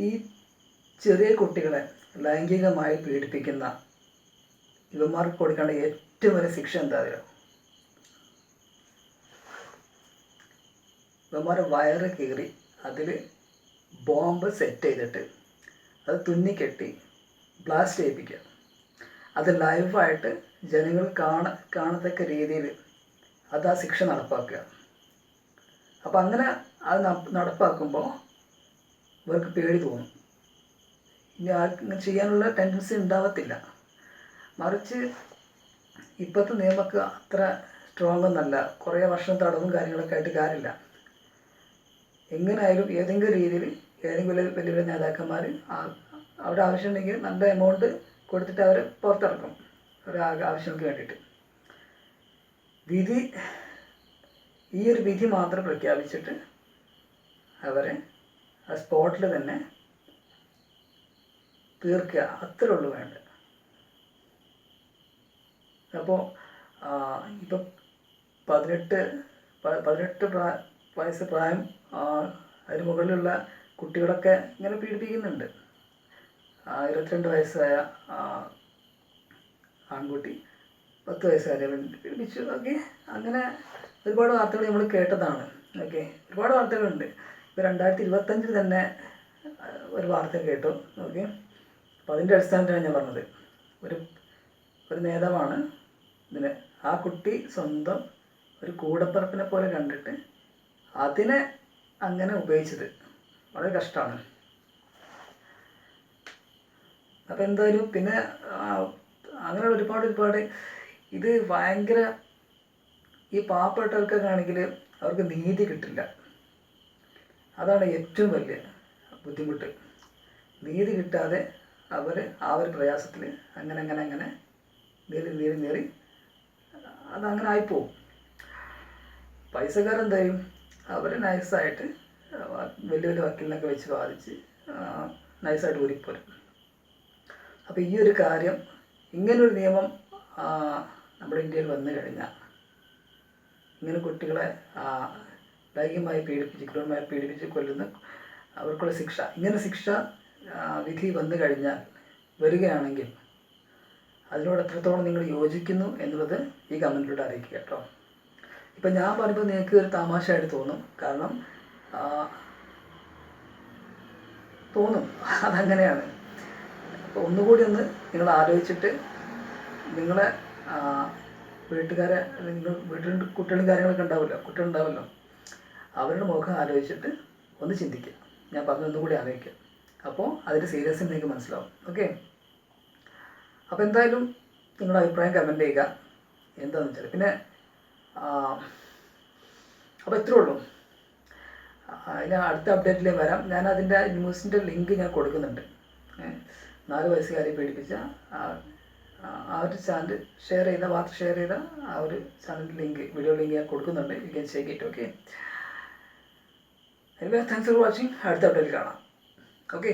ഈ ചെറിയ കുട്ടികളെ ലൈംഗികമായി പീഡിപ്പിക്കുന്ന ഇവന്മാർക്ക് കൊടുക്കേണ്ട ഏറ്റവും വലിയ ശിക്ഷ എന്താ അറിയോ? ഇവന്മാരെ വയറ് കീറി അതിൽ ബോംബ് സെറ്റ് ചെയ്തിട്ട് അത് തുന്നിക്കെട്ടി ബ്ലാസ്റ്റ് ചെയ്യിപ്പിക്കുക. അത് ലൈവായിട്ട് ജനങ്ങൾ കാണത്തക്ക രീതിയിൽ അത് ആ ശിക്ഷ നടപ്പാക്കുക. അപ്പം അങ്ങനെ അത് നടപ്പാക്കുമ്പോൾ ഇവർക്ക് പേടി തോന്നും. ഇനി ആർക്കും ചെയ്യാനുള്ള ടെൻഡൻസി ഉണ്ടാവത്തില്ല. മറിച്ച് ഇപ്പോഴത്തെ നിയമമൊക്കെ അത്ര സ്ട്രോങ് ഒന്നല്ല. കുറേ വർഷം തടവും കാര്യങ്ങളൊക്കെ ആയിട്ട് കാര്യമില്ല. എങ്ങനെയായാലും ഏതെങ്കിലും രീതിയിൽ ഏതെങ്കിലും വലിയ വലിയ നേതാക്കന്മാർ അവിടെ ആവശ്യമുണ്ടെങ്കിൽ നല്ല എമൗണ്ട് കൊടുത്തിട്ട് അവർ പുറത്തിറക്കും ആവശ്യങ്ങൾക്ക് വേണ്ടിയിട്ട്. ഈ ഒരു വിധി മാത്രം പ്രഖ്യാപിച്ചിട്ട് അവരെ ആ സ്പോട്ടിൽ തന്നെ തീർക്കുക, അത്രേ ഉള്ളൂ വേണ്ട. അപ്പോൾ ഇപ്പം 18 വയസ്സ് പ്രായം അതിന് മുകളിലുള്ള കുട്ടികളൊക്കെ ഇങ്ങനെ പീഡിപ്പിക്കുന്നുണ്ട്. 22 വയസ്സായ ആൺകുട്ടി 10 വയസ്സുകാരെ പീഡിപ്പിച്ചു. ഓക്കെ, അങ്ങനെ ഒരുപാട് വാർത്തകൾ നമ്മൾ കേട്ടതാണ്. ഓക്കെ, ഒരുപാട് വാർത്തകളുണ്ട്. ഇപ്പോൾ 2025 തന്നെ ഒരു വാർത്ത കേട്ടു. ഓക്കെ, അപ്പോൾ അതിൻ്റെ അടിസ്ഥാനത്തിലാണ് ഞാൻ പറഞ്ഞത്. ഒരു നേതാവാണ് ഇതിന് ആ കുട്ടി സ്വന്തം ഒരു കൂടപ്പിറപ്പിനെ പോലെ കണ്ടിട്ട് അതിനെ അങ്ങനെ ഉപയോഗിച്ചത്. വളരെ കഷ്ടമാണ്. അപ്പോൾ എന്തായാലും പിന്നെ അങ്ങനെ ഒരുപാട് ഇത് ഭയങ്കര ഈ പാവപ്പെട്ടവർക്കൊക്കെ ആണെങ്കിൽ അവർക്ക് നീതി കിട്ടില്ല. അതാണ് ഏറ്റവും വലിയ ബുദ്ധിമുട്ട്. നീതി കിട്ടാതെ അവർ ആ ഒരു പ്രയാസത്തിൽ അങ്ങനെ നേറി അതങ്ങനെ ആയിപ്പോവും. പൈസക്കാരെന്ത് ചെയ്യും? അവർ നൈസായിട്ട് വലിയ വക്കീലിനൊക്കെ വെച്ച് വാദിച്ച് നൈസായിട്ട് ഊരിപ്പോരും. അപ്പോൾ ഈ ഒരു കാര്യം, ഇങ്ങനൊരു നിയമം നമ്മുടെ ഇന്ത്യയിൽ വന്നു കഴിഞ്ഞാൽ ഇങ്ങനെ കുട്ടികളെ ലൈംഗികമായി ക്രൂരമായി പീഡിപ്പിച്ച് കൊല്ലുന്ന അവർക്കുള്ള ശിക്ഷ, ഇങ്ങനെ ശിക്ഷ വിധി വന്നു കഴിഞ്ഞാൽ വരികയാണെങ്കിൽ അതിനോട് എത്രത്തോളം നിങ്ങൾ യോജിക്കുന്നു എന്നുള്ളത് ഈ കമൻറ്റിലൂടെ അറിയിക്കുക കേട്ടോ. ഇപ്പം ഞാൻ പറയുമ്പോൾ നിങ്ങൾക്ക് ഒരു തമാശയായിട്ട് തോന്നും. കാരണം തോന്നും, അതങ്ങനെയാണ്. അപ്പോൾ ഒന്നുകൂടി ഒന്ന് നിങ്ങൾ ആലോചിച്ചിട്ട് നിങ്ങളെ വീട്ടുകാരെ, നിങ്ങൾ വീട്ടിൽ കുട്ടികളും കാര്യങ്ങളൊക്കെ കുട്ടികളുണ്ടാവുമല്ലോ, അവരുടെ മുഖം ആലോചിച്ചിട്ട് ഒന്ന് ചിന്തിക്കുക. ഞാൻ പറഞ്ഞൊന്നുകൂടി ആലോചിക്കുക. അപ്പോൾ അതിൻ്റെ സീരിയസ്നെസ് നിങ്ങൾക്ക് മനസ്സിലാവും. ഓക്കെ, അപ്പോൾ എന്തായാലും നിങ്ങളുടെ അഭിപ്രായം കമൻറ്റ് ചെയ്യുക എന്താണെന്ന് വെച്ചാൽ. പിന്നെ അപ്പോൾ ഇത്രേ ഉള്ളൂ. ഞാൻ അടുത്ത അപ്ഡേറ്റിലേ വരാം. ഞാൻ അതിൻ്റെ ന്യൂസിൻ്റെ ലിങ്ക് ഞാൻ കൊടുക്കുന്നുണ്ട്. 4 വയസ്സുകാരെ പീഡിപ്പിച്ച ആ ഒരു ചാനൽ വാർത്ത ഷെയർ ചെയ്ത ആ ഒരു ചാനൽ ലിങ്ക്, വീഡിയോ ലിങ്ക് ഞാൻ കൊടുക്കുന്നുണ്ട്. You can check it. Okay, anyway thanks for watching. അടുത്ത അപ്ഡേറ്റിൽ കാണാം. ഓക്കെ.